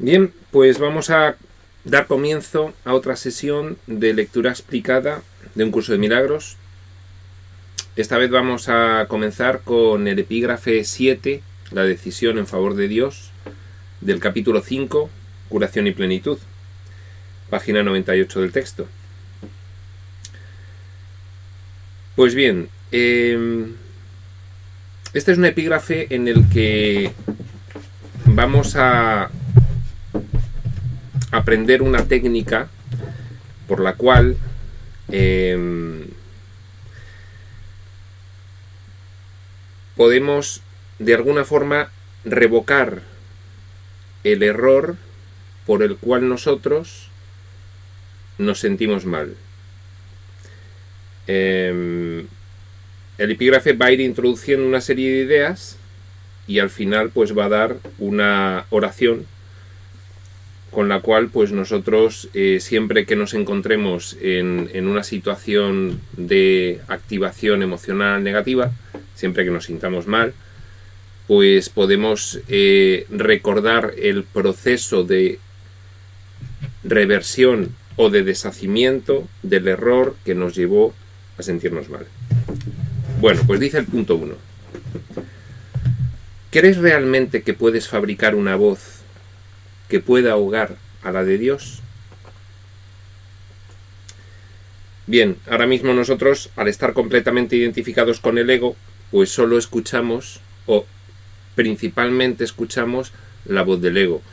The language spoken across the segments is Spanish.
Bien, pues vamos a dar comienzo a otra sesión de lectura explicada de un curso de milagros. Esta vez vamos a comenzar con el epígrafe 7, la decisión en favor de Dios, del capítulo 5, curación y plenitud, página 98 del texto. Pues bien, este es un epígrafe en el que vamos a aprender una técnica por la cual podemos de alguna forma revocar el error por el cual nosotros nos sentimos mal. El epígrafe va a ir introduciendo una serie de ideas y al final pues va a dar una oración con la cual pues nosotros siempre que nos encontremos en una situación de activación emocional negativa, siempre que nos sintamos mal, pues podemos recordar el proceso de reversión o de deshacimiento del error que nos llevó a sentirnos mal. Bueno, pues dice el punto 1. ¿Crees realmente que puedes fabricar una voz que pueda ahogar a la de Dios? Bien, ahora mismo nosotros, al estar completamente identificados con el ego, pues solo escuchamos, o principalmente escuchamos, la voz del ego.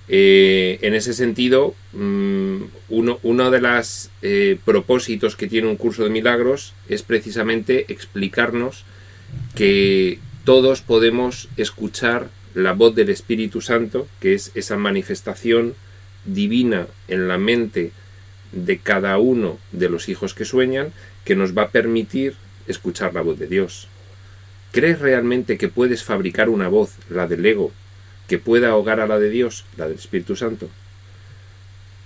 En ese sentido, uno de los propósitos que tiene un curso de milagros es precisamente explicarnos que todos podemos escuchar la voz del Espíritu Santo, que es esa manifestación divina en la mente de cada uno de los hijos que sueñan, que nos va a permitir escuchar la voz de Dios. ¿Crees realmente que puedes fabricar una voz, la del ego, que pueda ahogar a la de Dios, la del Espíritu Santo?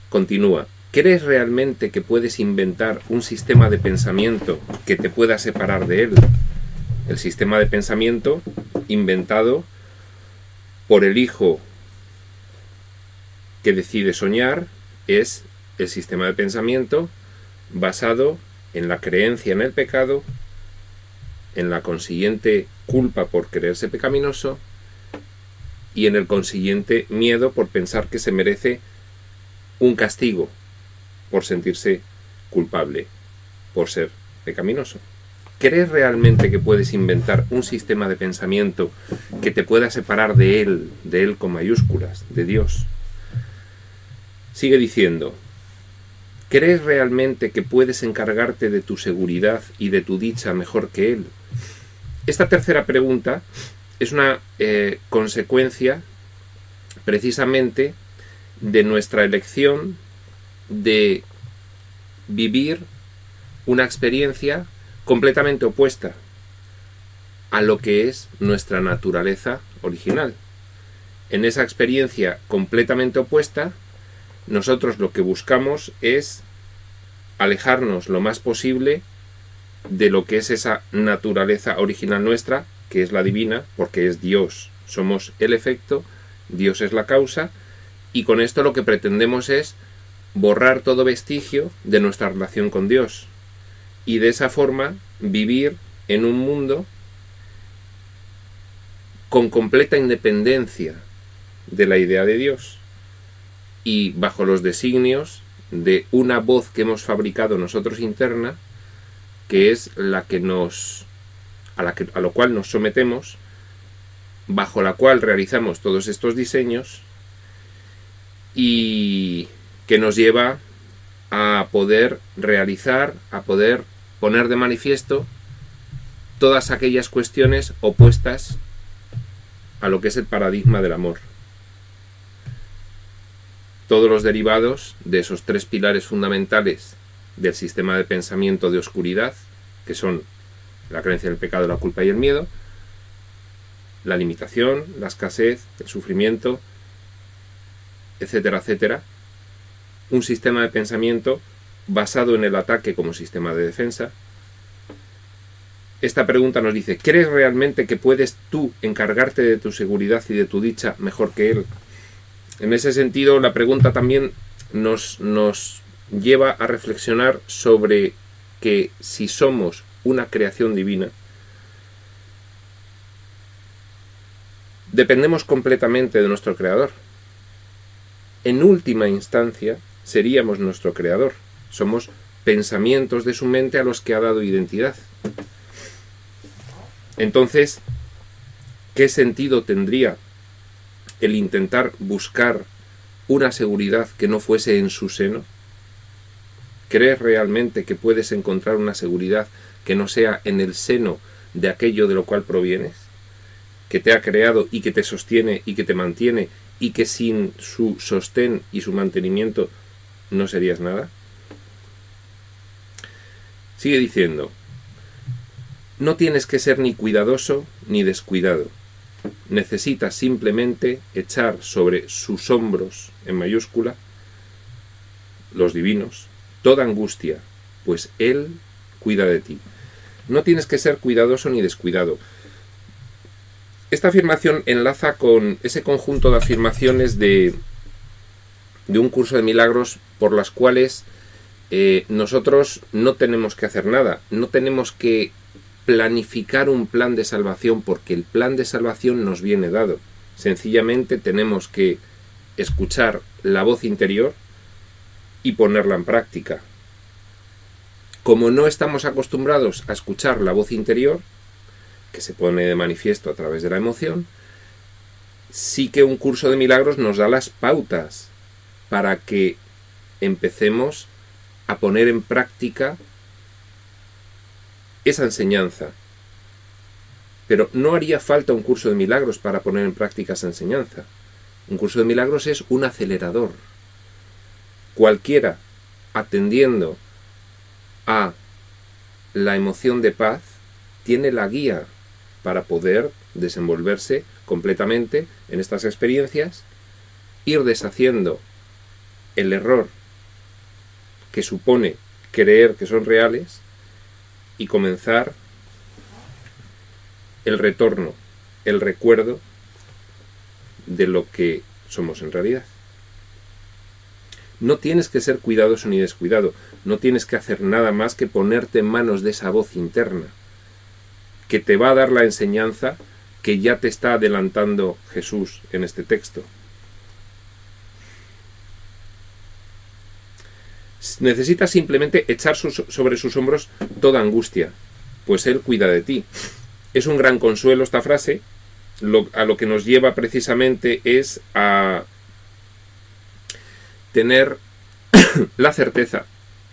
Continúa. ¿Crees realmente que puedes inventar un sistema de pensamiento que te pueda separar de él? El sistema de pensamiento inventado por el hijo que decide soñar es el sistema de pensamiento basado en la creencia en el pecado, en la consiguiente culpa por creerse pecaminoso y en el consiguiente miedo por pensar que se merece un castigo por sentirse culpable por ser pecaminoso. ¿Crees realmente que puedes inventar un sistema de pensamiento que te pueda separar de él con mayúsculas, de Dios? Sigue diciendo, ¿crees realmente que puedes encargarte de tu seguridad y de tu dicha mejor que Él? Esta tercera pregunta es una consecuencia precisamente de nuestra elección de vivir una experiencia completamente opuesta a lo que es nuestra naturaleza original. En esa experiencia completamente opuesta, nosotros lo que buscamos es alejarnos lo más posible de lo que es esa naturaleza original nuestra, que es la divina, porque es Dios. Somos el efecto, Dios es la causa, y con esto lo que pretendemos es borrar todo vestigio de nuestra relación con Dios. Y de esa forma vivir en un mundo con completa independencia de la idea de Dios y bajo los designios de una voz que hemos fabricado nosotros interna, que es la que a lo cual nos sometemos, bajo la cual realizamos todos estos diseños y que nos lleva a poder realizar, a poder poner de manifiesto todas aquellas cuestiones opuestas a lo que es el paradigma del amor. Todos los derivados de esos tres pilares fundamentales del sistema de pensamiento de oscuridad, que son la creencia en el pecado, la culpa y el miedo, la limitación, la escasez, el sufrimiento, etcétera, etcétera. Un sistema de pensamiento basado en el ataque como sistema de defensa. Esta pregunta nos dice, ¿crees realmente que puedes tú encargarte de tu seguridad y de tu dicha mejor que Él? En ese sentido, la pregunta también nos lleva a reflexionar sobre que si somos una creación divina, dependemos completamente de nuestro Creador. En última instancia, seríamos nuestro Creador. Somos pensamientos de su mente a los que ha dado identidad. Entonces, ¿qué sentido tendría el intentar buscar una seguridad que no fuese en su seno? ¿Crees realmente que puedes encontrar una seguridad que no sea en el seno de aquello de lo cual provienes? Que te ha creado y que te sostiene y que te mantiene, y que sin su sostén y su mantenimiento no serías nada. Sigue diciendo, no tienes que ser ni cuidadoso ni descuidado. Necesitas simplemente echar sobre sus hombros, en mayúscula, los divinos, toda angustia, pues Él cuida de ti. No tienes que ser cuidadoso ni descuidado. Esta afirmación enlaza con ese conjunto de afirmaciones de un curso de milagros por las cuales nosotros no tenemos que hacer nada, no tenemos que planificar un plan de salvación porque el plan de salvación nos viene dado. Sencillamente tenemos que escuchar la voz interior y ponerla en práctica. Como no estamos acostumbrados a escuchar la voz interior, que se pone de manifiesto a través de la emoción, sí que un curso de milagros nos da las pautas para que empecemos a poner en práctica esa enseñanza. Pero no haría falta un curso de milagros para poner en práctica esa enseñanza. Un curso de milagros es un acelerador. Cualquiera atendiendo a la emoción de paz tiene la guía para poder desenvolverse completamente en estas experiencias, ir deshaciendo el error que supone creer que son reales y comenzar el retorno, el recuerdo de lo que somos en realidad. No tienes que ser cuidadoso ni descuidado, no tienes que hacer nada más que ponerte en manos de esa voz interna que te va a dar la enseñanza que ya te está adelantando Jesús en este texto. Necesitas simplemente echar sobre sus hombros toda angustia, pues Él cuida de ti. Es un gran consuelo esta frase, a lo que nos lleva precisamente es a tener la certeza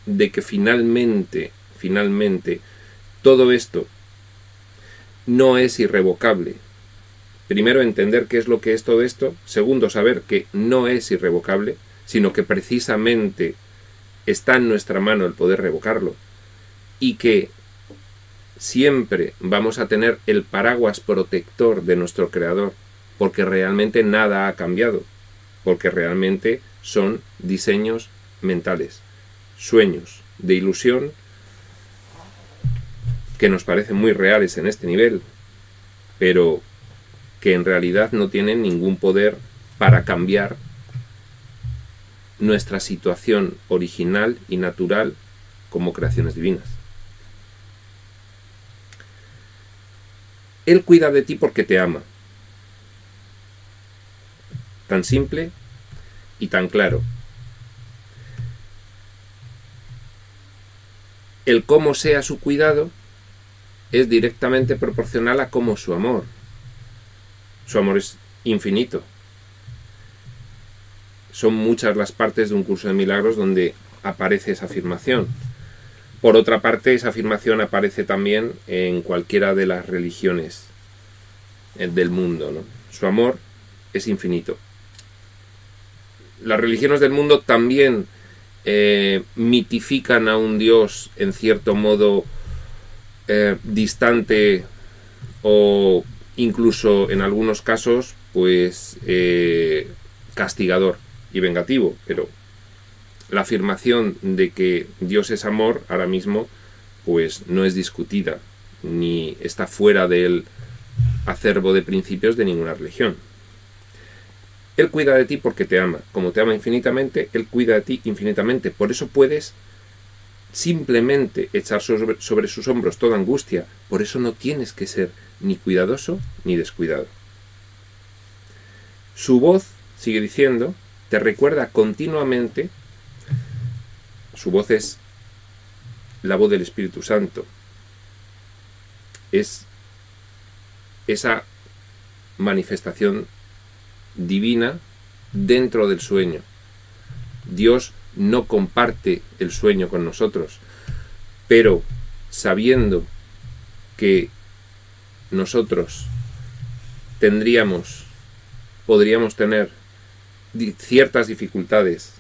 de que finalmente, todo esto no es irrevocable. Primero, entender qué es lo que es todo esto. Segundo, saber que no es irrevocable, sino que precisamente está en nuestra mano el poder revocarlo. Y que siempre vamos a tener el paraguas protector de nuestro Creador, porque realmente nada ha cambiado, porque realmente son diseños mentales, sueños de ilusión que nos parecen muy reales en este nivel, pero que en realidad no tienen ningún poder para cambiar nuestra situación original y natural como creaciones divinas. Él cuida de ti porque te ama. Tan simple y tan claro. El cómo sea su cuidado es directamente proporcional a cómo su amor. Su amor es infinito. Son muchas las partes de un curso de milagros donde aparece esa afirmación. Por otra parte, esa afirmación aparece también en cualquiera de las religiones del mundo, ¿no? Su amor es infinito. Las religiones del mundo también mitifican a un Dios en cierto modo distante o incluso en algunos casos pues castigador y vengativo, pero la afirmación de que Dios es amor ahora mismo pues no es discutida ni está fuera del acervo de principios de ninguna religión. Él cuida de ti porque te ama. Como te ama infinitamente, Él cuida de ti infinitamente. Por eso puedes simplemente echar sobre sus hombros toda angustia. Por eso no tienes que ser ni cuidadoso ni descuidado. Su voz, sigue diciendo, te recuerda continuamente. Su voz es la voz del Espíritu Santo. Es esa manifestación divina dentro del sueño. Dios no comparte el sueño con nosotros, pero sabiendo que nosotros podríamos tener ciertas dificultades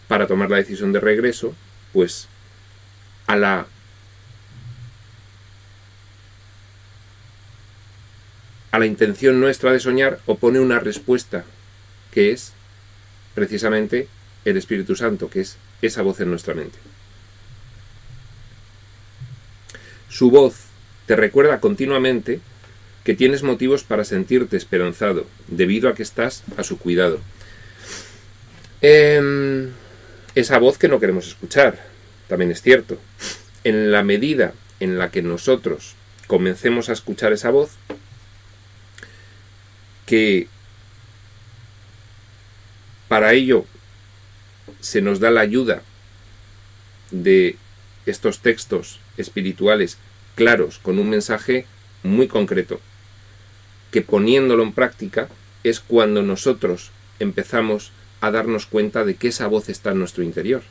para tomar la decisión de regreso, pues a la intención nuestra de soñar opone una respuesta, que es precisamente el Espíritu Santo, que es esa voz en nuestra mente. Su voz te recuerda continuamente que tienes motivos para sentirte esperanzado, debido a que estás a su cuidado. Esa voz que no queremos escuchar, también es cierto. En la medida en la que nosotros comencemos a escuchar esa voz, que para ello se nos da la ayuda de estos textos espirituales claros, con un mensaje muy concreto, que poniéndolo en práctica es cuando nosotros empezamos a darnos cuenta de que esa voz está en nuestro interior.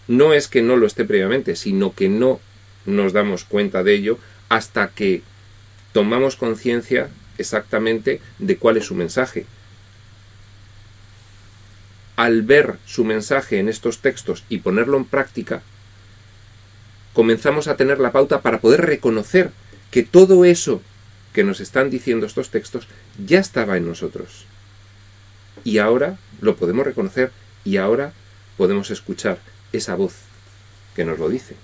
No es que no lo esté previamente, sino que no nos damos cuenta de ello hasta que tomamos conciencia exactamente de cuál es su mensaje. Al ver su mensaje en estos textos y ponerlo en práctica, comenzamos a tener la pauta para poder reconocer que todo eso que nos están diciendo estos textos ya estaba en nosotros. Y ahora lo podemos reconocer y ahora podemos escuchar esa voz que nos lo dice.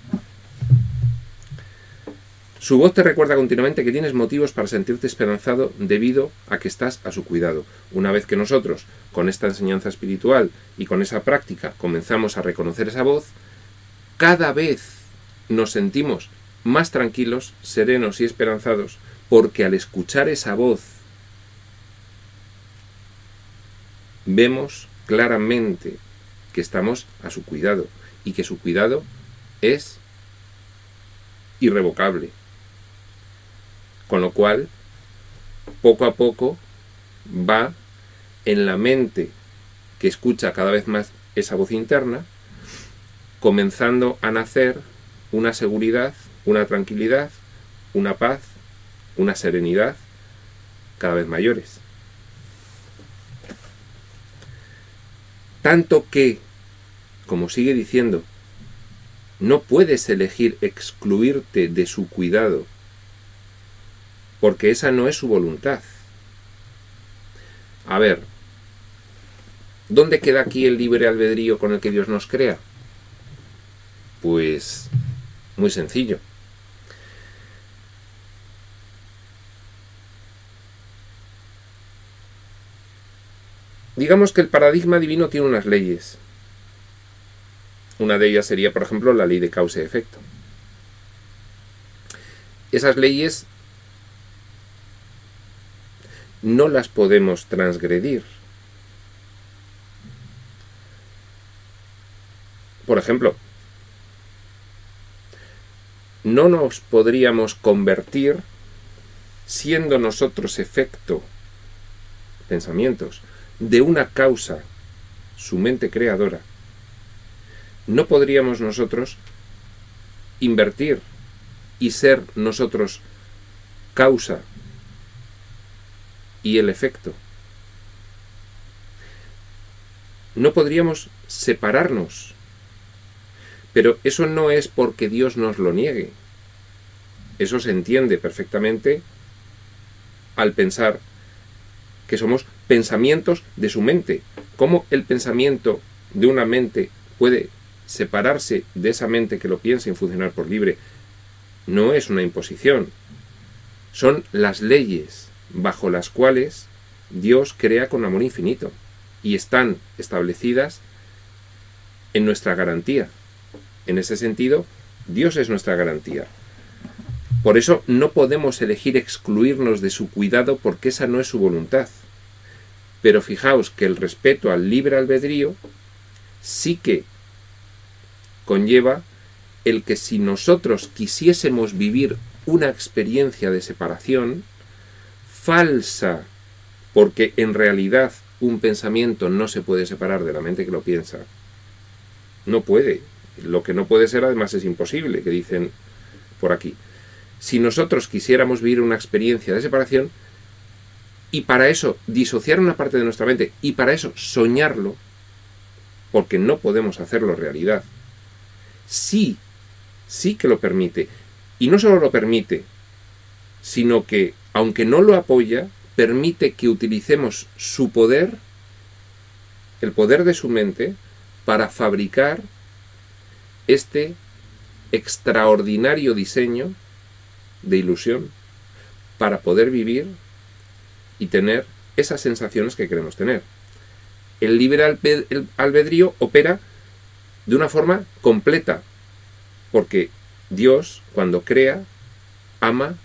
Su voz te recuerda continuamente que tienes motivos para sentirte esperanzado debido a que estás a su cuidado. Una vez que nosotros, con esta enseñanza espiritual y con esa práctica, comenzamos a reconocer esa voz, cada vez nos sentimos más tranquilos, serenos y esperanzados, porque al escuchar esa voz vemos claramente que estamos a su cuidado y que su cuidado es irrevocable. Con lo cual, poco a poco va en la mente que escucha cada vez más esa voz interna, comenzando a nacer una seguridad, una tranquilidad, una paz, una serenidad cada vez mayores. Tanto que, como sigue diciendo, no puedes elegir excluirte de su cuidado, porque esa no es su voluntad. A ver, ¿dónde queda aquí el libre albedrío con el que Dios nos crea? Pues muy sencillo. Digamos que el paradigma divino tiene unas leyes. Una de ellas sería, por ejemplo, la ley de causa y efecto. Esas leyes no las podemos transgredir. Por ejemplo, no nos podríamos convertir, siendo nosotros efecto, pensamientos, de una causa, su mente creadora. No podríamos nosotros invertir y ser nosotros causa y el efecto. No podríamos separarnos. Pero eso no es porque Dios nos lo niegue. Eso se entiende perfectamente al pensar que somos pensamientos de su mente. ¿Cómo el pensamiento de una mente puede separarse de esa mente que lo piensa y funcionar por libre? No es una imposición. Son las leyes bajo las cuales Dios crea con amor infinito y están establecidas en nuestra garantía. En ese sentido, Dios es nuestra garantía. Por eso no podemos elegir excluirnos de su cuidado porque esa no es su voluntad. Pero fijaos que el respeto al libre albedrío sí que conlleva el que si nosotros quisiésemos vivir una experiencia de separación falsa, porque en realidad un pensamiento no se puede separar de la mente que lo piensa, no puede. Lo que no puede ser además es imposible, que dicen por aquí. Si nosotros quisiéramos vivir una experiencia de separación y para eso disociar una parte de nuestra mente y para eso soñarlo, porque no podemos hacerlo realidad, sí que lo permite. Y no solo lo permite, sino que, aunque no lo apoya, permite que utilicemos su poder, el poder de su mente, para fabricar este extraordinario diseño de ilusión para poder vivir y tener esas sensaciones que queremos tener. El libre albedrío opera de una forma completa, porque Dios, cuando crea, ama,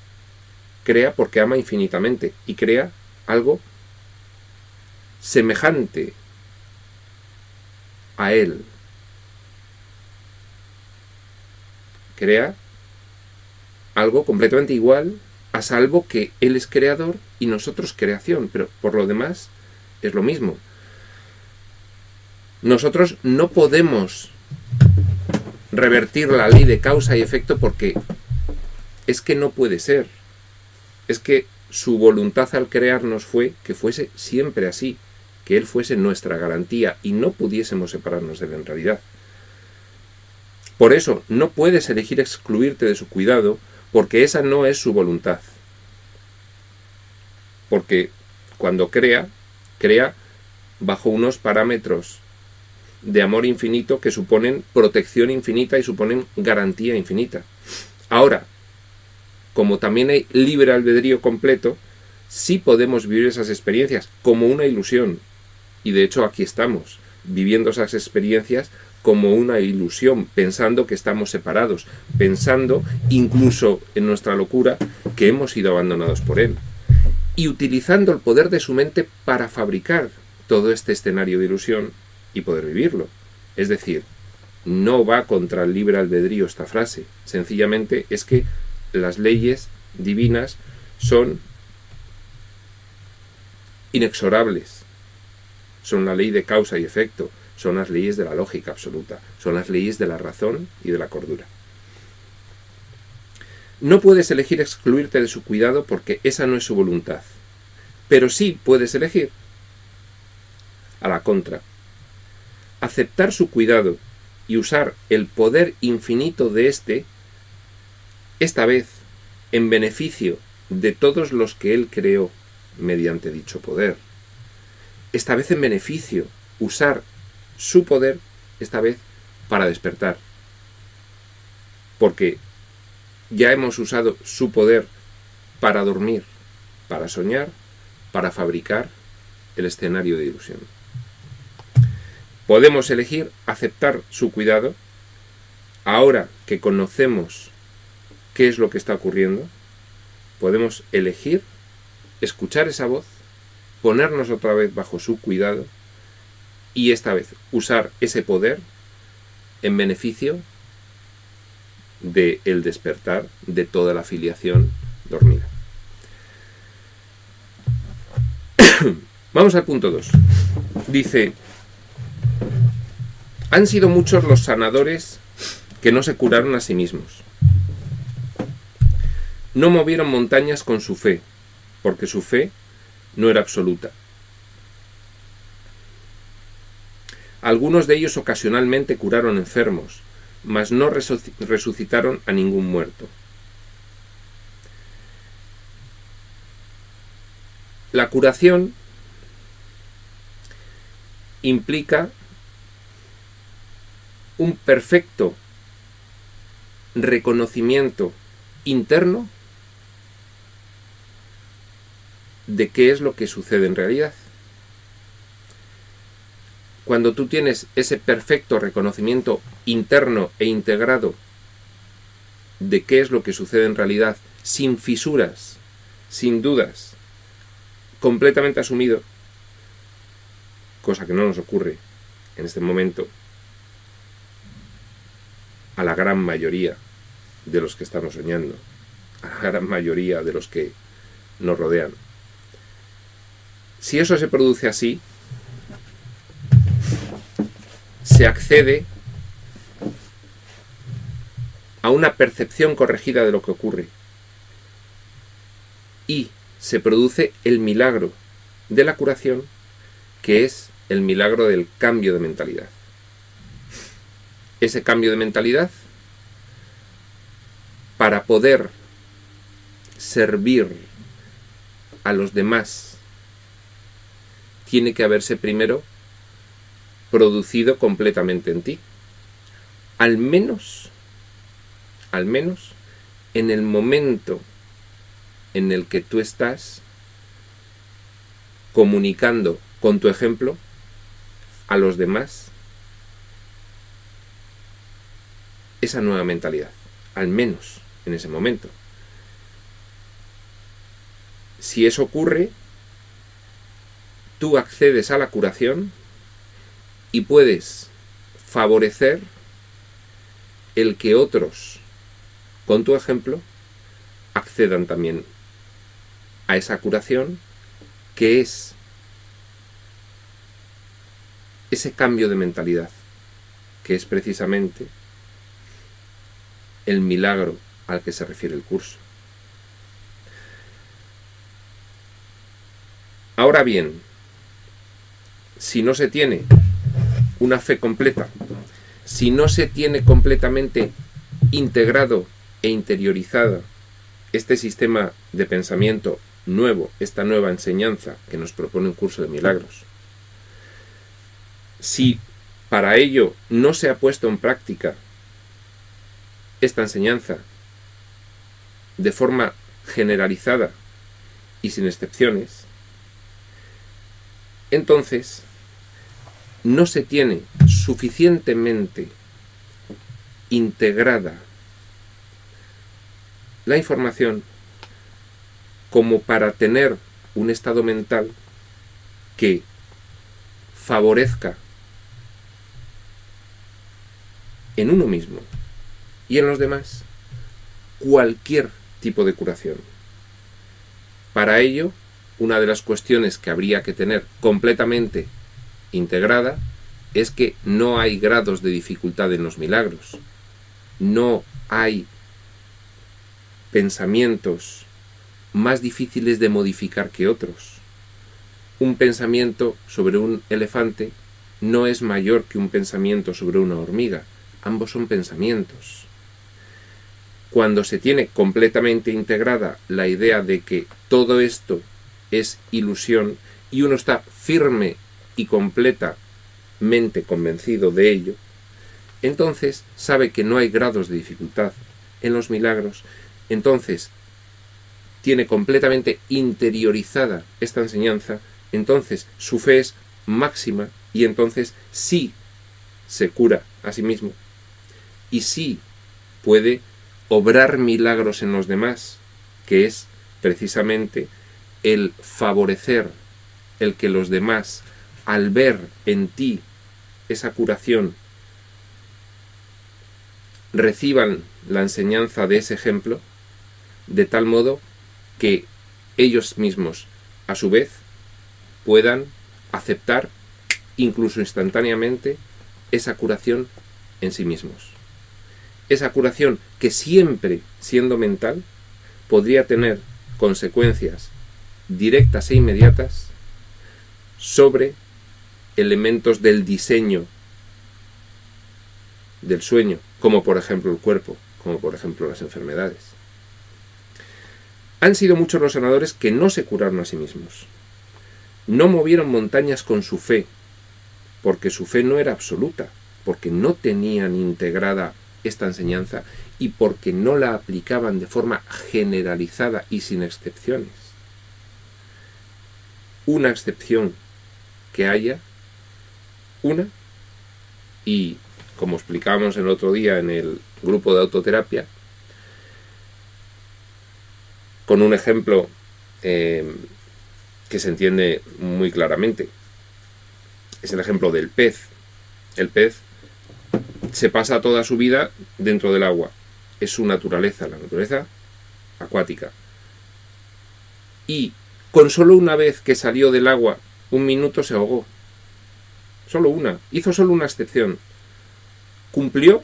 crea porque ama infinitamente y crea algo semejante a Él. Crea algo completamente igual, a salvo que Él es creador y nosotros creación, pero por lo demás es lo mismo. Nosotros no podemos revertir la ley de causa y efecto porque es que no puede ser. Es que su voluntad al crearnos fue que fuese siempre así, que Él fuese nuestra garantía y no pudiésemos separarnos de Él en realidad. Por eso no puedes elegir excluirte de su cuidado, porque esa no es su voluntad. Porque cuando crea bajo unos parámetros de amor infinito que suponen protección infinita y suponen garantía infinita. Ahora, como también hay libre albedrío completo, sí podemos vivir esas experiencias como una ilusión. Y de hecho aquí estamos, viviendo esas experiencias como una ilusión, pensando que estamos separados, pensando incluso en nuestra locura que hemos sido abandonados por Él. Y utilizando el poder de su mente para fabricar todo este escenario de ilusión y poder vivirlo. Es decir, no va contra el libre albedrío esta frase, sencillamente es que las leyes divinas son inexorables, son la ley de causa y efecto, son las leyes de la lógica absoluta, son las leyes de la razón y de la cordura. No puedes elegir excluirte de su cuidado porque esa no es su voluntad, pero sí puedes elegir, a la contra, aceptar su cuidado y usar el poder infinito de esta vez en beneficio de todos los que Él creó mediante dicho poder. Esta vez en beneficio, usar su poder, esta vez para despertar. Porque ya hemos usado su poder para dormir, para soñar, para fabricar el escenario de ilusión. Podemos elegir aceptar su cuidado ahora que conocemos qué es lo que está ocurriendo. Podemos elegir escuchar esa voz, ponernos otra vez bajo su cuidado y esta vez usar ese poder en beneficio del despertar de toda la filiación dormida. Vamos al punto 2. Dice: han sido muchos los sanadores que no se curaron a sí mismos. No movieron montañas con su fe, porque su fe no era absoluta. Algunos de ellos ocasionalmente curaron enfermos, mas no resucitaron a ningún muerto. La curación implica un perfecto reconocimiento interno de qué es lo que sucede en realidad. Cuando tú tienes ese perfecto reconocimiento interno e integrado de qué es lo que sucede en realidad, sin fisuras, sin dudas, completamente asumido, cosa que no nos ocurre en este momento a la gran mayoría de los que estamos soñando, a la gran mayoría de los que nos rodean. Si eso se produce así, se accede a una percepción corregida de lo que ocurre y se produce el milagro de la curación, que es el milagro del cambio de mentalidad. Ese cambio de mentalidad, para poder servir a los demás, tiene que haberse primero producido completamente en ti. Al menos en el momento en el que tú estás comunicando con tu ejemplo a los demás esa nueva mentalidad, al menos en ese momento. Si eso ocurre, tú accedes a la curación y puedes favorecer el que otros, con tu ejemplo, accedan también a esa curación, que es ese cambio de mentalidad, que es precisamente el milagro al que se refiere el curso. Ahora bien, si no se tiene una fe completa, si no se tiene completamente integrado e interiorizado este sistema de pensamiento nuevo, esta nueva enseñanza que nos propone un curso de milagros, si para ello no se ha puesto en práctica esta enseñanza de forma generalizada y sin excepciones, entonces no se tiene suficientemente integrada la información como para tener un estado mental que favorezca en uno mismo y en los demás cualquier tipo de curación. Para ello, una de las cuestiones que habría que tener completamente integrada es que no hay grados de dificultad en los milagros. No hay pensamientos más difíciles de modificar que otros. Un pensamiento sobre un elefante no es mayor que un pensamiento sobre una hormiga. Ambos son pensamientos. Cuando se tiene completamente integrada la idea de que todo esto es ilusión y uno está firme y completamente convencido de ello, entonces sabe que no hay grados de dificultad en los milagros, entonces tiene completamente interiorizada esta enseñanza, entonces su fe es máxima y entonces sí se cura a sí mismo y sí puede obrar milagros en los demás, que es precisamente el favorecer el que los demás, al ver en ti esa curación, reciban la enseñanza de ese ejemplo, de tal modo que ellos mismos, a su vez, puedan aceptar, incluso instantáneamente, esa curación en sí mismos. Esa curación que siempre, siendo mental, podría tener consecuencias directas e inmediatas sobre elementos del diseño del sueño, como por ejemplo el cuerpo, como por ejemplo las enfermedades. Han sido muchos los sanadores que no se curaron a sí mismos. No movieron montañas con su fe, porque su fe no era absoluta, porque no tenían integrada esta enseñanza y porque no la aplicaban de forma generalizada y sin excepciones. una excepción que haya, una, y como explicábamos el otro día en el grupo de autoterapia, con un ejemplo que se entiende muy claramente. Es el ejemplo del pez. El pez se pasa toda su vida dentro del agua. Es su naturaleza, la naturaleza acuática. Y con solo una vez que salió del agua, 1 minuto se ahogó. Solo una. Hizo solo una excepción. Cumplió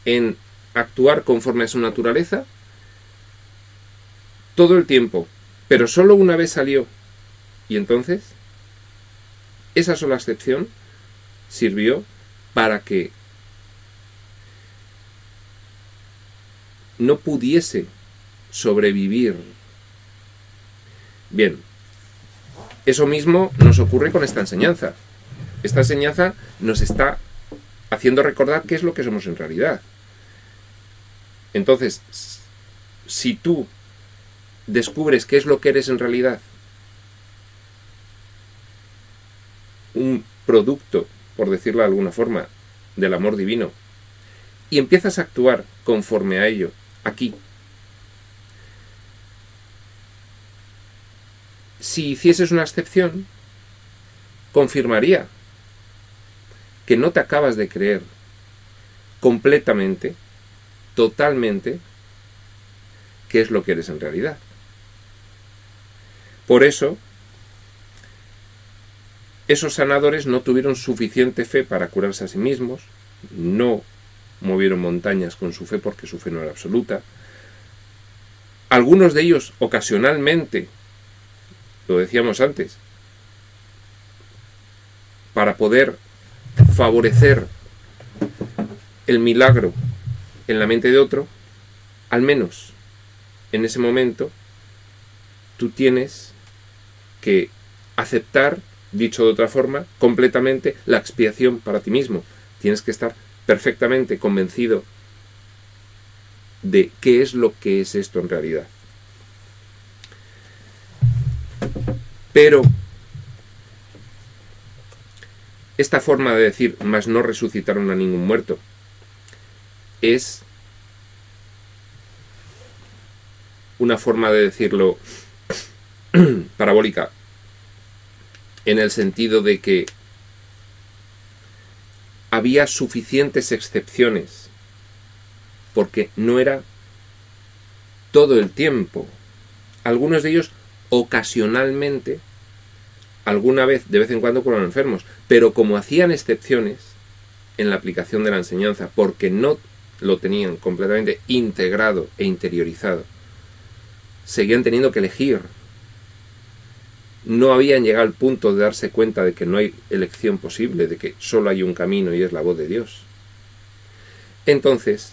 en actuar conforme a su naturaleza todo el tiempo, pero solo una vez salió. Y entonces, esa sola excepción sirvió para que no pudiese sobrevivir. Bien, eso mismo nos ocurre con esta enseñanza. Esta enseñanza nos está haciendo recordar qué es lo que somos en realidad. Entonces, si tú descubres qué es lo que eres en realidad, un producto, por decirlo de alguna forma, del amor divino, y empiezas a actuar conforme a ello, aquí, si hicieses una excepción, confirmaría que no te acabas de creer completamente, totalmente, qué es lo que eres en realidad. Por eso, esos sanadores no tuvieron suficiente fe para curarse a sí mismos, no movieron montañas con su fe porque su fe no era absoluta. Algunos de ellos ocasionalmente, lo decíamos antes, para poder favorecer el milagro en la mente de otro, al menos en ese momento, tú tienes que aceptar, dicho de otra forma, completamente la expiación para ti mismo. Tienes que estar perfectamente convencido de qué es lo que es esto en realidad. Pero esta forma de decir, mas no resucitaron a ningún muerto, es una forma de decirlo parabólica, en el sentido de que había suficientes excepciones, porque no era todo el tiempo. Algunos de ellos ocasionalmente, alguna vez, de vez en cuando, curaron enfermos, pero como hacían excepciones en la aplicación de la enseñanza, porque no lo tenían completamente integrado e interiorizado, seguían teniendo que elegir. No habían llegado al punto de darse cuenta de que no hay elección posible, de que solo hay un camino y es la voz de Dios. Entonces,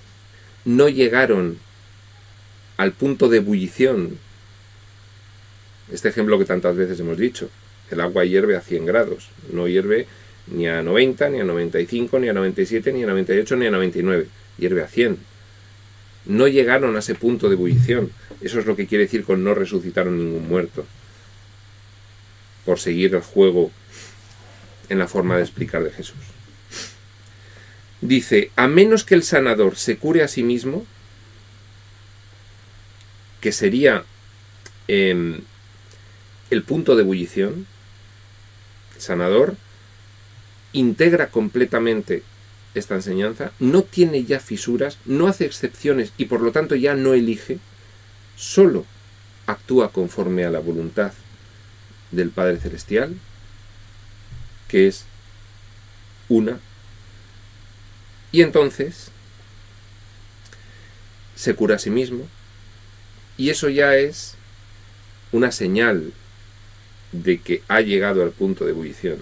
no llegaron al punto de ebullición. Este ejemplo que tantas veces hemos dicho, el agua hierve a 100 grados, no hierve ni a 90, ni a 95, ni a 97, ni a 98, ni a 99, hierve a 100. No llegaron a ese punto de ebullición. Eso es lo que quiere decir con no resucitaron ningún muerto, por seguir el juego en la forma de explicar de Jesús. Dice, a menos que el sanador se cure a sí mismo, que sería el punto de ebullición, el sanador integra completamente esta enseñanza, no tiene ya fisuras, no hace excepciones y por lo tanto ya no elige, solo actúa conforme a la voluntad del Padre Celestial, que es una, y entonces se cura a sí mismo, y eso ya es una señal de que ha llegado al punto de ebullición.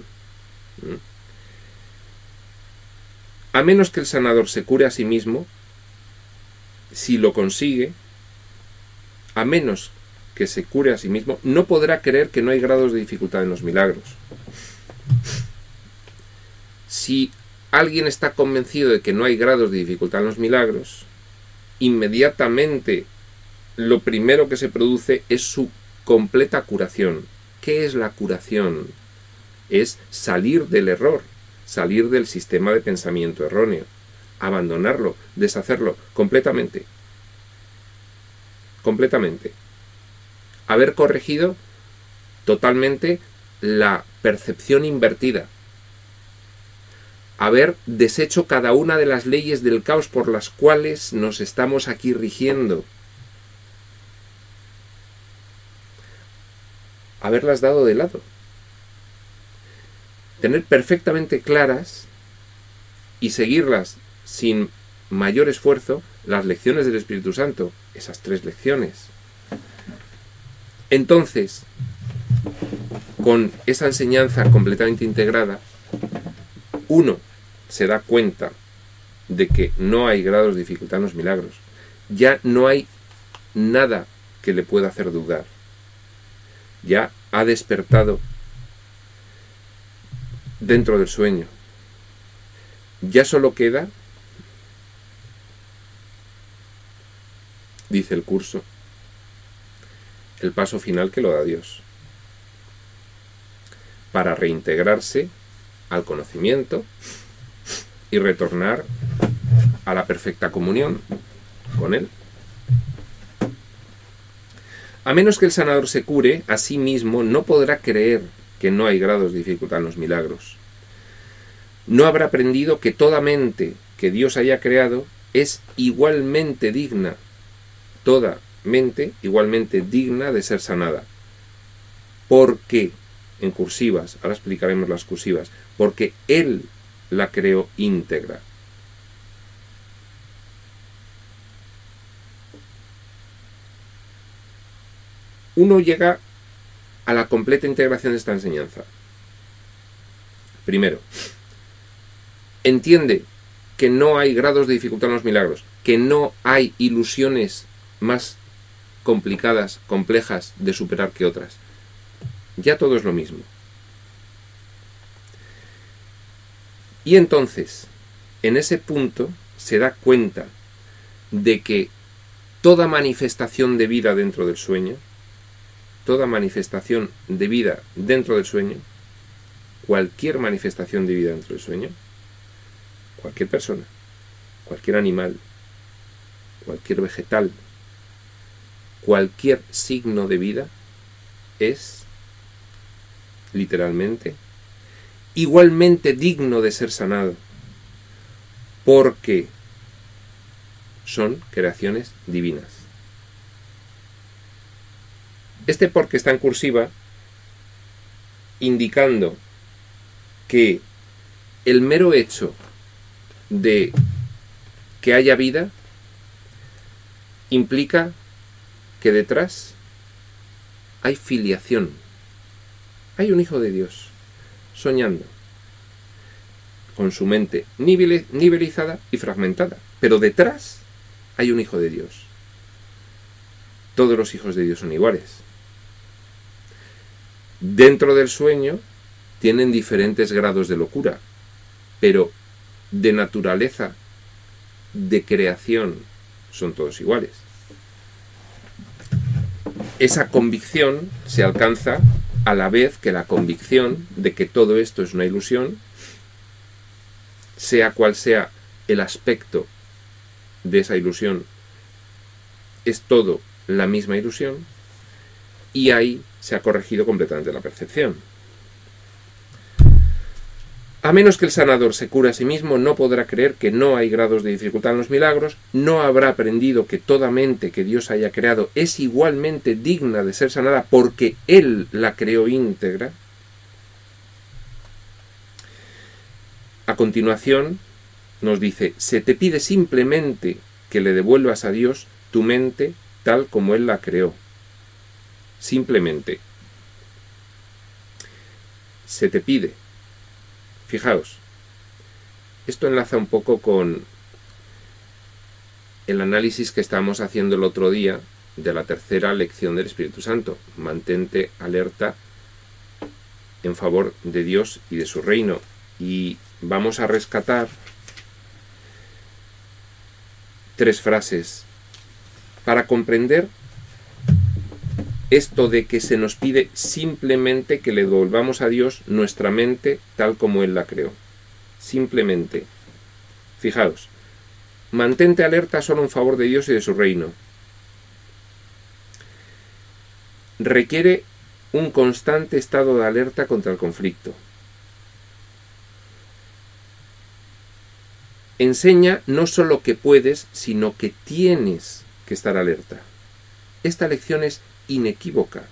A menos que el sanador se cure a sí mismo, si lo consigue, a menos que se cure a sí mismo, no podrá creer que no hay grados de dificultad en los milagros. Si alguien está convencido de que no hay grados de dificultad en los milagros, inmediatamente lo primero que se produce es su completa curación. ¿Qué es la curación? Es salir del error, salir del sistema de pensamiento erróneo, abandonarlo, deshacerlo completamente. Completamente. Haber corregido totalmente la percepción invertida. Haber deshecho cada una de las leyes del caos por las cuales nos estamos aquí rigiendo. Haberlas dado de lado. Tener perfectamente claras y seguirlas sin mayor esfuerzo las lecciones del Espíritu Santo, esas 3 lecciones. Entonces, con esa enseñanza completamente integrada, uno se da cuenta de que no hay grados de dificultad en los milagros. Ya no hay nada que le pueda hacer dudar. Ya ha despertado dentro del sueño. Ya solo queda, dice el curso, el paso final que lo da Dios, para reintegrarse al conocimiento y retornar a la perfecta comunión con Él. A menos que el sanador se cure, a sí mismo no podrá creer que no hay grados de dificultad en los milagros. No habrá aprendido que toda mente que Dios haya creado es igualmente digna, toda mente igualmente digna de ser sanada. Porque, en cursivas, ahora explicaremos las cursivas, porque Él la creó íntegra. Uno llega a la completa integración de esta enseñanza. Primero, entiende que no hay grados de dificultad en los milagros, que no hay ilusiones más complicadas, complejas de superar que otras. Ya todo es lo mismo. Y entonces, en ese punto, se da cuenta de que toda manifestación de vida dentro del sueño, cualquier manifestación de vida dentro del sueño, cualquier persona, cualquier animal, cualquier vegetal, cualquier signo de vida, es, literalmente, igualmente digno de ser sanado, porque son creaciones divinas. Este porque está en cursiva, indicando que el mero hecho de que haya vida implica que detrás hay filiación. Hay un hijo de Dios soñando con su mente nivelizada y fragmentada, pero detrás hay un hijo de Dios. Todos los hijos de Dios son iguales. Dentro del sueño tienen diferentes grados de locura, pero de naturaleza, de creación, son todos iguales. Esa convicción se alcanza a la vez que la convicción de que todo esto es una ilusión, sea cual sea el aspecto de esa ilusión, es todo la misma ilusión, y ahí se ha corregido completamente la percepción. A menos que el sanador se cure a sí mismo, no podrá creer que no hay grados de dificultad en los milagros, no habrá aprendido que toda mente que Dios haya creado es igualmente digna de ser sanada porque Él la creó íntegra. A continuación nos dice, se te pide simplemente que le devuelvas a Dios tu mente tal como Él la creó. Simplemente. Se te pide. Fijaos, esto enlaza un poco con el análisis que estábamos haciendo el otro día de la tercera lección del Espíritu Santo. Mantente alerta en favor de Dios y de su reino. Y vamos a rescatar 3 frases para comprender esto de que se nos pide simplemente que le devolvamos a Dios nuestra mente tal como Él la creó. Simplemente. Fijaos, mantente alerta solo en favor de Dios y de su reino. Requiere un constante estado de alerta contra el conflicto. Enseña no solo que puedes, sino que tienes que estar alerta. Esta lección es inequívoca,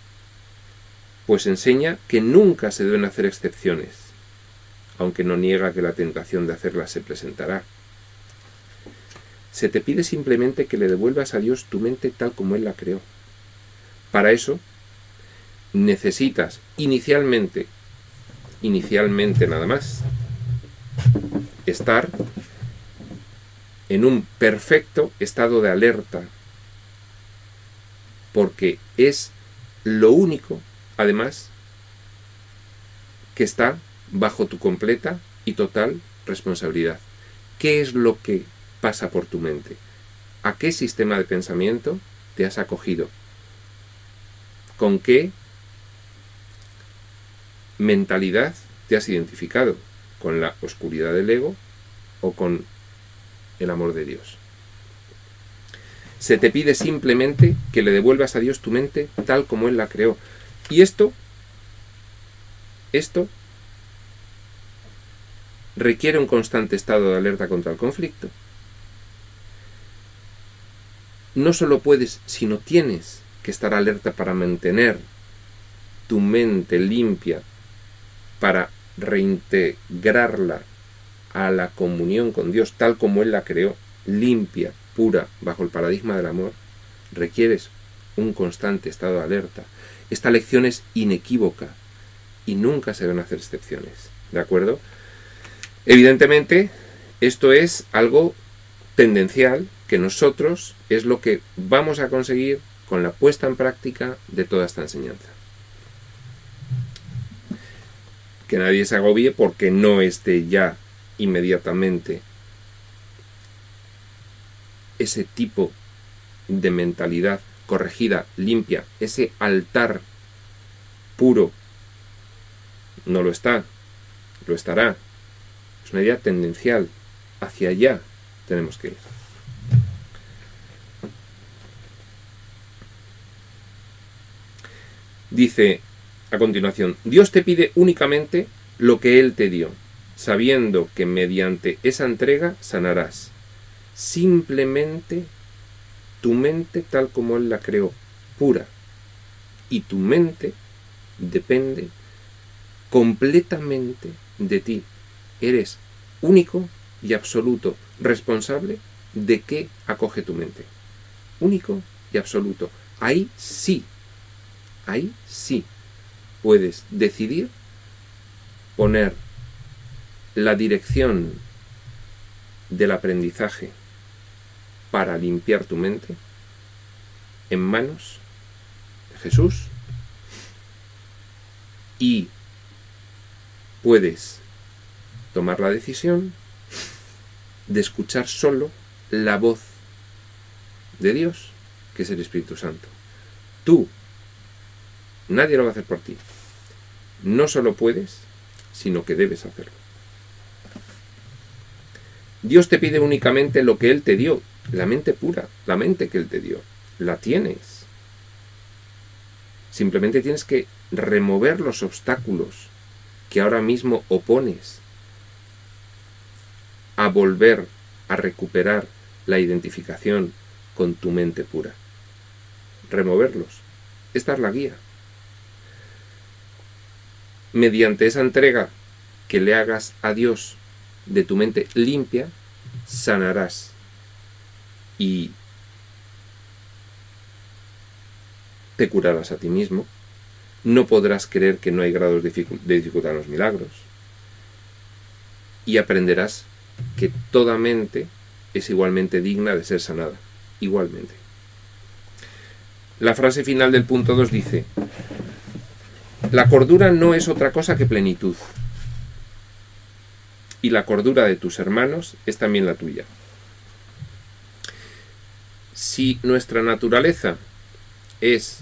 pues enseña que nunca se deben hacer excepciones, aunque no niega que la tentación de hacerlas se presentará. Se te pide simplemente que le devuelvas a Dios tu mente tal como Él la creó. Para eso, necesitas inicialmente nada más, estar en un perfecto estado de alerta, porque es lo único, además, que está bajo tu completa y total responsabilidad. ¿Qué es lo que pasa por tu mente? ¿A qué sistema de pensamiento te has acogido? ¿Con qué mentalidad te has identificado? ¿Con la oscuridad del ego o con el amor de Dios? Se te pide simplemente que le devuelvas a Dios tu mente tal como Él la creó. Y esto requiere un constante estado de alerta contra el conflicto. No solo puedes, sino tienes que estar alerta para mantener tu mente limpia, para reintegrarla a la comunión con Dios tal como Él la creó, limpia, pura, bajo el paradigma del amor. Requieres un constante estado de alerta. Esta lección es inequívoca y nunca se van a hacer excepciones, ¿de acuerdo? Evidentemente, esto es algo tendencial, que nosotros es lo que vamos a conseguir con la puesta en práctica de toda esta enseñanza. Que nadie se agobie porque no esté ya inmediatamente ese tipo de mentalidad corregida, limpia, ese altar puro. No lo está, lo estará. Es una idea tendencial. Hacia allá tenemos que ir. Dice a continuación, Dios te pide únicamente lo que Él te dio, sabiendo que mediante esa entrega sanarás. Simplemente tu mente tal como Él la creó, pura. Y tu mente depende completamente de ti. Eres único y absoluto responsable de qué acoge tu mente. Único y absoluto. Ahí sí puedes decidir poner la dirección del aprendizaje para limpiar tu mente en manos de Jesús, y puedes tomar la decisión de escuchar solo la voz de Dios, que es el Espíritu Santo. Tú, nadie lo va a hacer por ti. No solo puedes, sino que debes hacerlo. Dios te pide únicamente lo que Él te dio, la mente pura, la mente que Él te dio. La tienes. Simplemente tienes que remover los obstáculos que ahora mismo opones a volver a recuperar la identificación con tu mente pura. Removerlos. Esta es la guía. Mediante esa entrega que le hagas a Dios de tu mente limpia, sanarás y te curarás a ti mismo. No podrás creer que no hay grados de dificultad en los milagros, y aprenderás que toda mente es igualmente digna de ser sanada, igualmente. La frase final del punto 2 dice: la cordura no es otra cosa que plenitud, y la cordura de tus hermanos es también la tuya. Si nuestra naturaleza es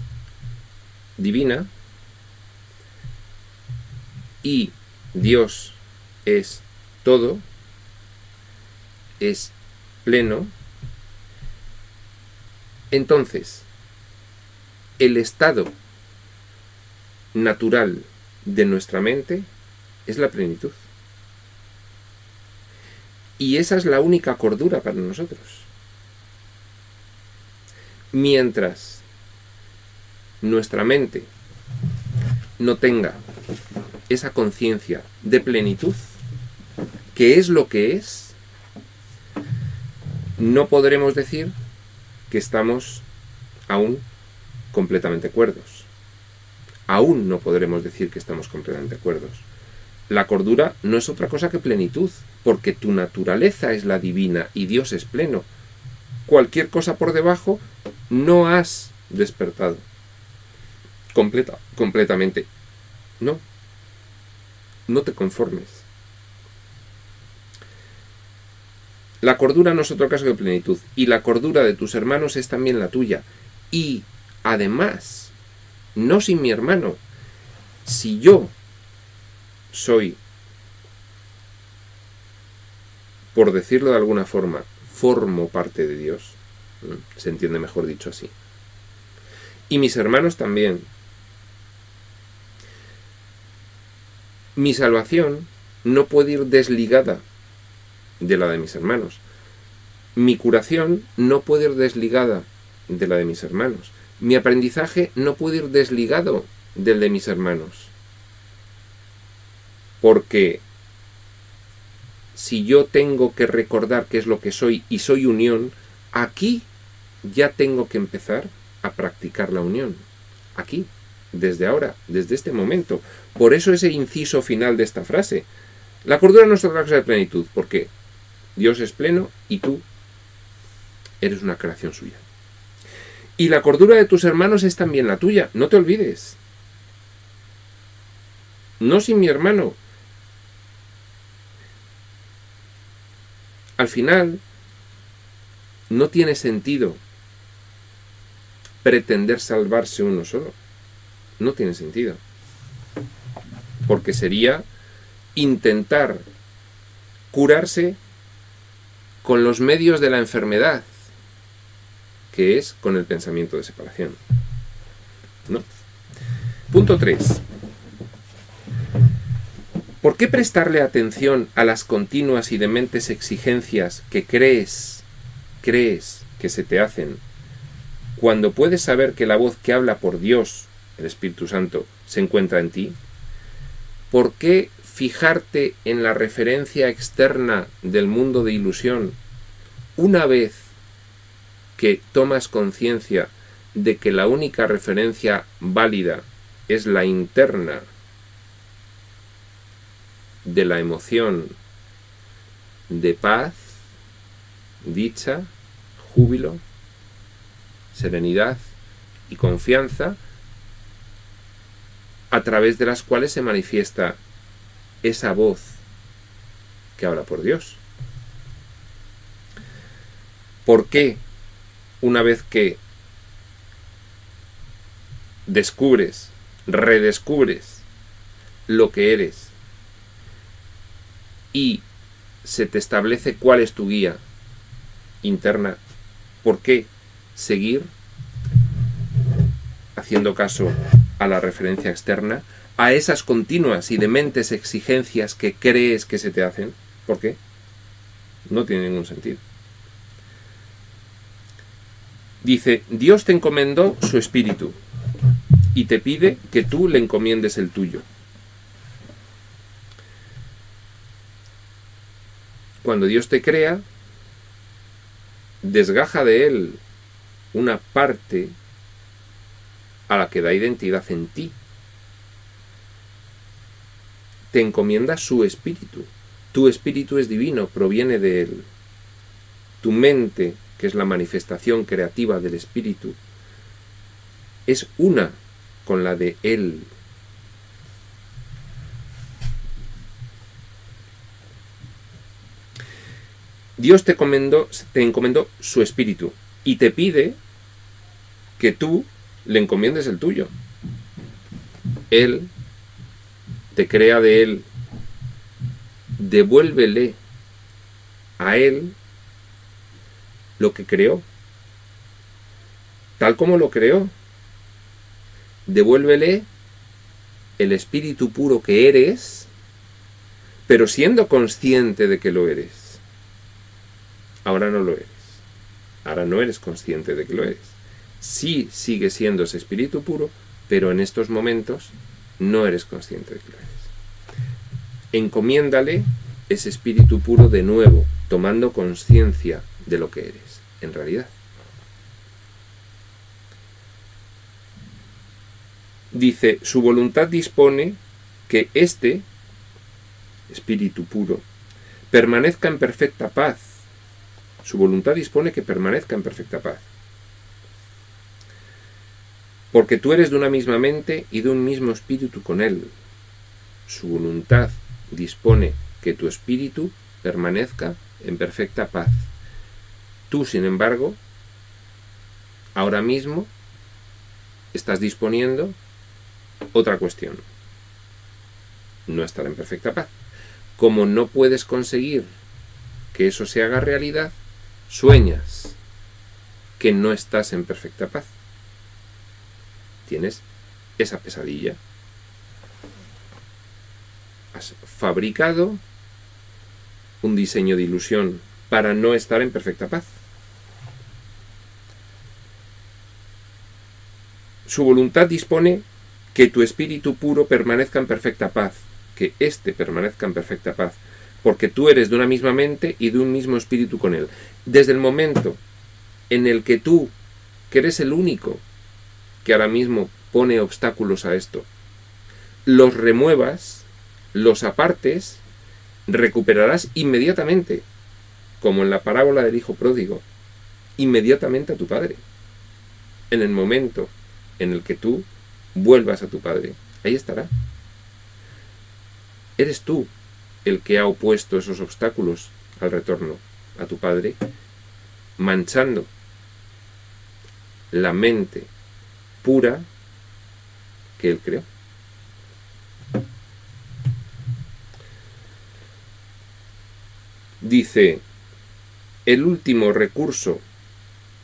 divina y Dios es todo, es pleno, entonces el estado natural de nuestra mente es la plenitud. Y esa es la única cordura para nosotros. Mientras nuestra mente no tenga esa conciencia de plenitud, que es lo que es, no podremos decir que estamos aún completamente cuerdos. Aún no podremos decir que estamos completamente cuerdos. La cordura no es otra cosa que plenitud, porque tu naturaleza es la divina y Dios es pleno. Cualquier cosa por debajo no has despertado completamente. No te conformes. La cordura no es otro caso que plenitud, y la cordura de tus hermanos es también la tuya. Y además, no sin mi hermano, si yo soy, por decirlo de alguna forma, formo parte de Dios, se entiende mejor dicho así, y mis hermanos también, mi salvación no puede ir desligada de la de mis hermanos. Mi curación no puede ir desligada de la de mis hermanos. Mi aprendizaje no puede ir desligado del de mis hermanos. Porque si yo tengo que recordar qué es lo que soy y soy unión, aquí ya tengo que empezar a practicar la unión. Aquí, desde ahora, desde este momento. Por eso ese inciso final de esta frase. La cordura no es otra cosa de plenitud, porque Dios es pleno y tú eres una creación suya. Y la cordura de tus hermanos es también la tuya, no te olvides. No sin mi hermano. Al final, no tiene sentido pretender salvarse uno solo. No tiene sentido. Porque sería intentar curarse con los medios de la enfermedad, que es con el pensamiento de separación. No. Punto 3. ¿Por qué prestarle atención a las continuas y dementes exigencias que crees que se te hacen, cuando puedes saber que la voz que habla por Dios, el Espíritu Santo, se encuentra en ti? ¿Por qué fijarte en la referencia externa del mundo de ilusión una vez que tomas conciencia de que la única referencia válida es la interna de la emoción de paz, dicha, júbilo, serenidad y confianza, a través de las cuales se manifiesta esa voz que habla por Dios? ¿Por qué una vez que descubres, redescubres lo que eres y se te establece cuál es tu guía interna, por qué seguir haciendo caso a la referencia externa, a esas continuas y dementes exigencias que crees que se te hacen? ¿Por qué? No tiene ningún sentido. Dice, Dios te encomendó su espíritu y te pide que tú le encomiendes el tuyo. Cuando Dios te crea, desgaja de él una parte a la que da identidad en ti. Te encomienda su espíritu. Tu espíritu es divino, proviene de él. Tu mente, que es la manifestación creativa del espíritu, es una con la de él. Dios te encomendó su espíritu y te pide que tú le encomiendes el tuyo. Él te crea de Él. Devuélvele a Él lo que creó, tal como lo creó. Devuélvele el espíritu puro que eres, pero siendo consciente de que lo eres. Ahora no lo eres. Ahora no eres consciente de que lo eres. Sí sigue siendo ese espíritu puro, pero en estos momentos no eres consciente de que lo eres. Encomiéndale ese espíritu puro de nuevo, tomando conciencia de lo que eres, en realidad. Dice, su voluntad dispone que este espíritu puro permanezca en perfecta paz. Su voluntad dispone que permanezca en perfecta paz. Porque tú eres de una misma mente y de un mismo espíritu con él. Su voluntad dispone que tu espíritu permanezca en perfecta paz. Tú, sin embargo, ahora mismo estás disponiendo otra cuestión: no estar en perfecta paz. Como no puedes conseguir que eso se haga realidad, sueñas que no estás en perfecta paz. Tienes esa pesadilla. Has fabricado un diseño de ilusión para no estar en perfecta paz. Su voluntad dispone que tu espíritu puro permanezca en perfecta paz, que éste permanezca en perfecta paz, porque tú eres de una misma mente y de un mismo espíritu con él. Desde el momento en el que tú, que eres el único que ahora mismo pone obstáculos a esto, los remuevas, los apartes, recuperarás inmediatamente, como en la parábola del hijo pródigo, inmediatamente a tu padre. En el momento en el que tú vuelvas a tu padre, ahí estará. Eres tú el que ha opuesto esos obstáculos al retorno a tu padre, manchando la mente pura que él creó. Dice, el último recurso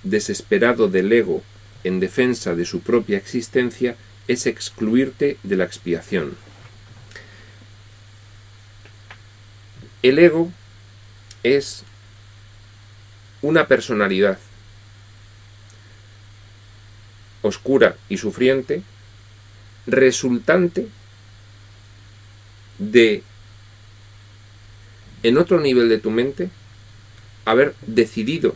desesperado del ego en defensa de su propia existencia es excluirte de la expiación. El ego es una personalidad oscura y sufriente, resultante de, en otro nivel de tu mente, haber decidido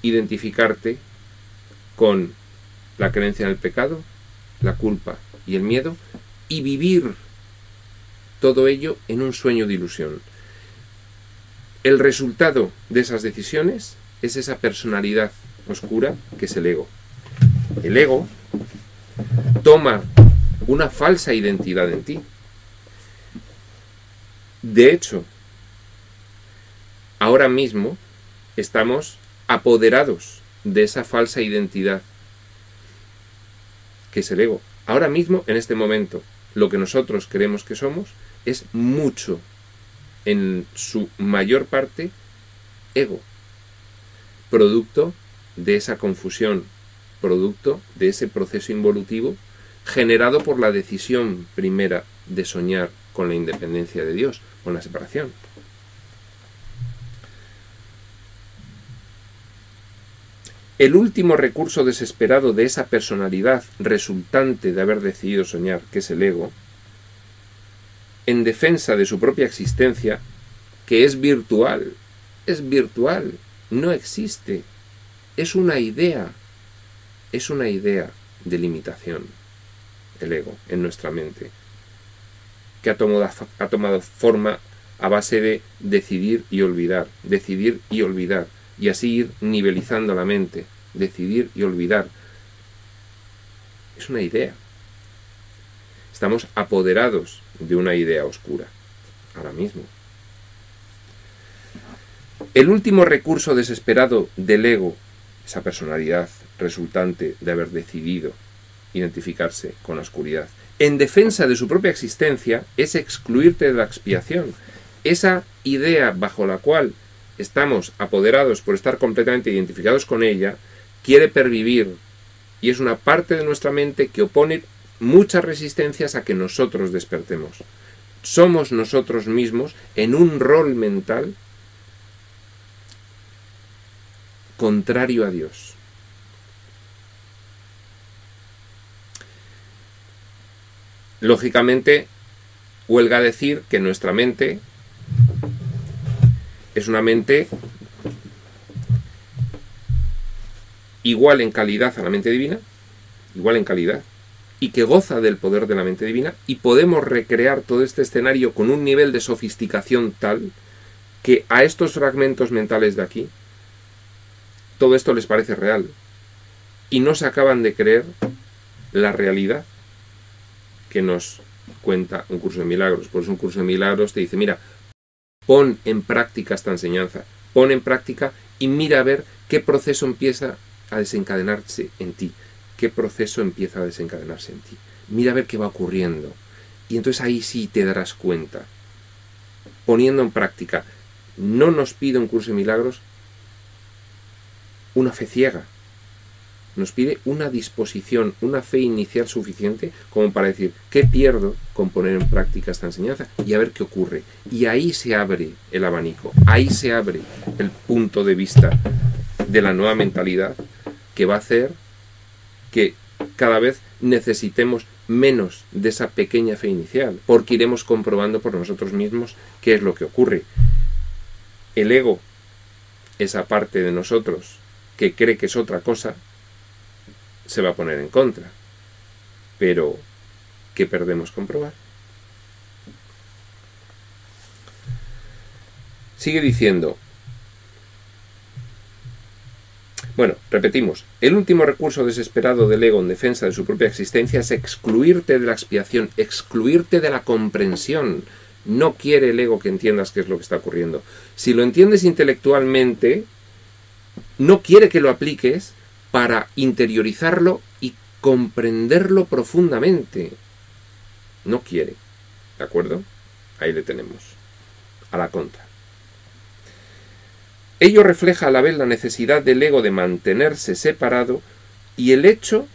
identificarte con la creencia en el pecado, la culpa y el miedo, y vivir todo ello en un sueño de ilusión. El resultado de esas decisiones es esa personalidad oscura que es el ego. El ego toma una falsa identidad en ti. De hecho, ahora mismo estamos apoderados de esa falsa identidad que es el ego. Ahora mismo, en este momento, lo que nosotros creemos que somos es mucho, en su mayor parte, ego. Producto de esa confusión, producto de ese proceso involutivo generado por la decisión primera de soñar con la independencia de Dios, con la separación. El último recurso desesperado de esa personalidad resultante de haber decidido soñar, que es el ego, en defensa de su propia existencia, que es virtual, no existe, es una idea de limitación, el ego, en nuestra mente, que ha tomado forma a base de decidir y olvidar, y así ir nivelizando la mente, decidir y olvidar. Es una idea. Estamos apoderados de una idea oscura, ahora mismo. El último recurso desesperado del ego, esa personalidad resultante de haber decidido identificarse con la oscuridad. En defensa de su propia existencia es excluirte de la expiación. Esa idea bajo la cual estamos apoderados por estar completamente identificados con ella, quiere pervivir y es una parte de nuestra mente que opone muchas resistencias a que nosotros despertemos. Somos nosotros mismos en un rol mental contrario a Dios. Lógicamente, huelga decir que nuestra mente es una mente igual en calidad a la mente divina, igual en calidad, y que goza del poder de la mente divina, y podemos recrear todo este escenario con un nivel de sofisticación tal que a estos fragmentos mentales de aquí todo esto les parece real y no se acaban de creer la realidad que nos cuenta un curso de milagros. Por eso un curso de milagros te dice, mira, pon en práctica esta enseñanza, pon en práctica y mira a ver qué proceso empieza a desencadenarse en ti, qué proceso empieza a desencadenarse en ti. Mira a ver qué va ocurriendo. Y entonces ahí sí te darás cuenta. Poniendo en práctica, no nos pide un curso de milagros una fe ciega. Nos pide una disposición, una fe inicial suficiente como para decir, ¿qué pierdo con poner en práctica esta enseñanza? Y a ver qué ocurre. Y ahí se abre el abanico, ahí se abre el punto de vista de la nueva mentalidad que va a hacer que cada vez necesitemos menos de esa pequeña fe inicial, porque iremos comprobando por nosotros mismos qué es lo que ocurre. El ego, esa parte de nosotros que cree que es otra cosa, se va a poner en contra. Pero, ¿qué perdemos comprobar? Sigue diciendo, bueno, repetimos, el último recurso desesperado del ego en defensa de su propia existencia es excluirte de la expiación, excluirte de la comprensión. No quiere el ego que entiendas qué es lo que está ocurriendo. Si lo entiendes intelectualmente, no quiere que lo apliques para interiorizarlo y comprenderlo profundamente. No quiere. ¿De acuerdo? Ahí le tenemos. A la contra. Ello refleja a la vez la necesidad del ego de mantenerse separado y el hecho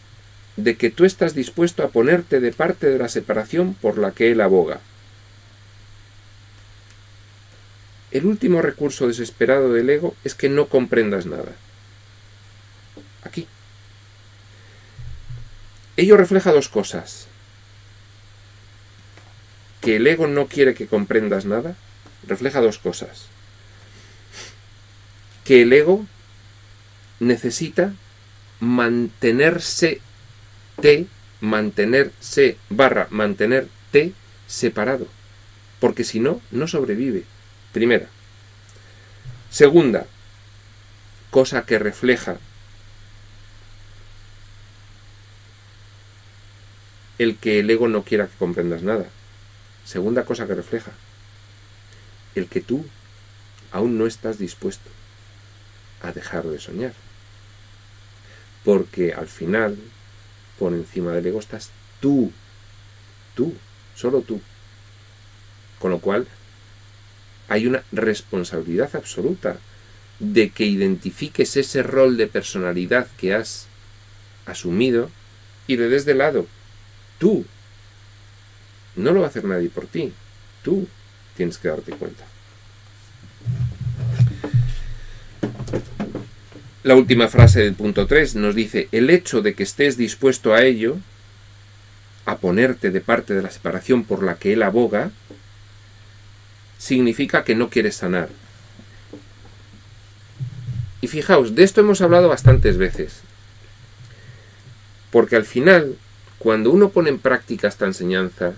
de que tú estás dispuesto a ponerte de parte de la separación por la que él aboga. El último recurso desesperado del ego es que no comprendas nada. Aquí. Ello refleja dos cosas. Que el ego no quiere que comprendas nada, refleja dos cosas. Que el ego necesita mantenerte separado. Porque si no, no sobrevive. Primera. Segunda, cosa que refleja el que el ego no quiera que comprendas nada. Segunda cosa que refleja, el que tú aún no estás dispuesto a dejar de soñar. Porque al final, por encima del ego estás tú, solo tú. Con lo cual, hay una responsabilidad absoluta de que identifiques ese rol de personalidad que has asumido y le des de lado. Tú. No lo va a hacer nadie por ti. Tú tienes que darte cuenta. La última frase del punto 3 nos dice, el hecho de que estés dispuesto a ello, a ponerte de parte de la separación por la que él aboga, significa que no quieres sanar. Y fijaos, de esto hemos hablado bastantes veces. Porque al final, cuando uno pone en práctica esta enseñanza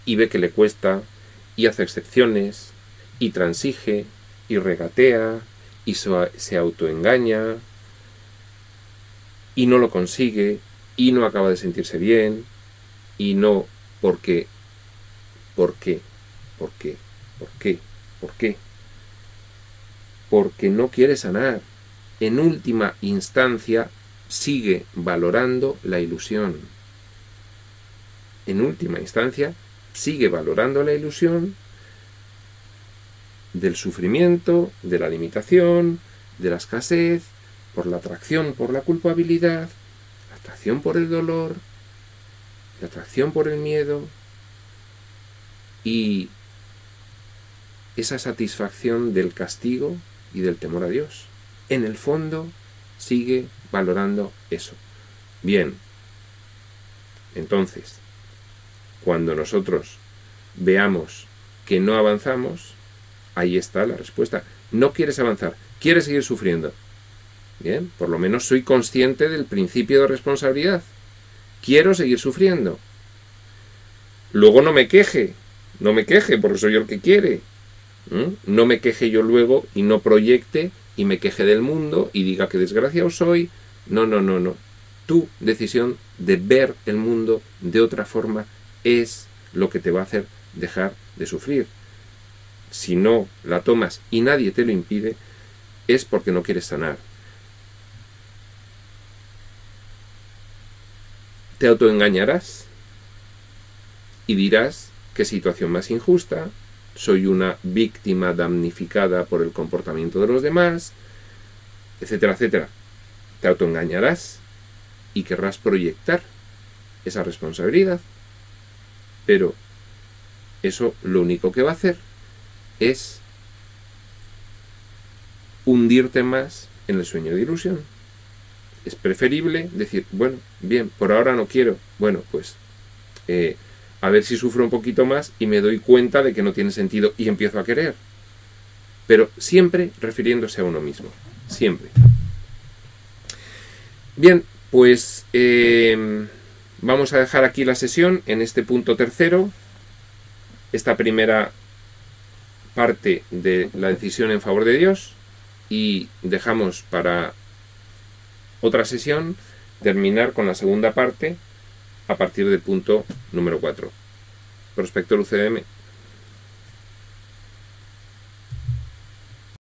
y ve que le cuesta, y hace excepciones, y transige, y regatea, y se autoengaña, y no lo consigue, y no acaba de sentirse bien, y no, ¿por qué? Porque no quiere sanar. En última instancia, sigue valorando la ilusión. En última instancia, sigue valorando la ilusión del sufrimiento, de la limitación, de la escasez, por la atracción por la culpabilidad, la atracción por el dolor, la atracción por el miedo y esa satisfacción del castigo y del temor a Dios. En el fondo sigue valorando eso. Bien, entonces, cuando nosotros veamos que no avanzamos, ahí está la respuesta. No quieres avanzar, quieres seguir sufriendo. Bien, por lo menos soy consciente del principio de responsabilidad. Quiero seguir sufriendo. Luego no me queje, porque soy yo el que quiere. No me queje yo luego y no proyecte y me queje del mundo y diga que desgraciado soy. No. Tu decisión de ver el mundo de otra forma es lo que te va a hacer dejar de sufrir. Si no la tomas y nadie te lo impide, es porque no quieres sanar. Te autoengañarás y dirás qué situación más injusta, soy una víctima damnificada por el comportamiento de los demás, etcétera, etcétera. Te autoengañarás y querrás proyectar esa responsabilidad, pero eso lo único que va a hacer es hundirte más en el sueño de ilusión. Es preferible decir, bueno, bien, por ahora no quiero. Bueno, pues a ver si sufro un poquito más y me doy cuenta de que no tiene sentido y empiezo a querer. Pero siempre refiriéndose a uno mismo. Siempre. Bien, pues vamos a dejar aquí la sesión en este punto tercero. Esta primera parte de la decisión en favor de Dios. Y dejamos para otra sesión terminar con la segunda parte a partir del punto número 4. Prospector UCM.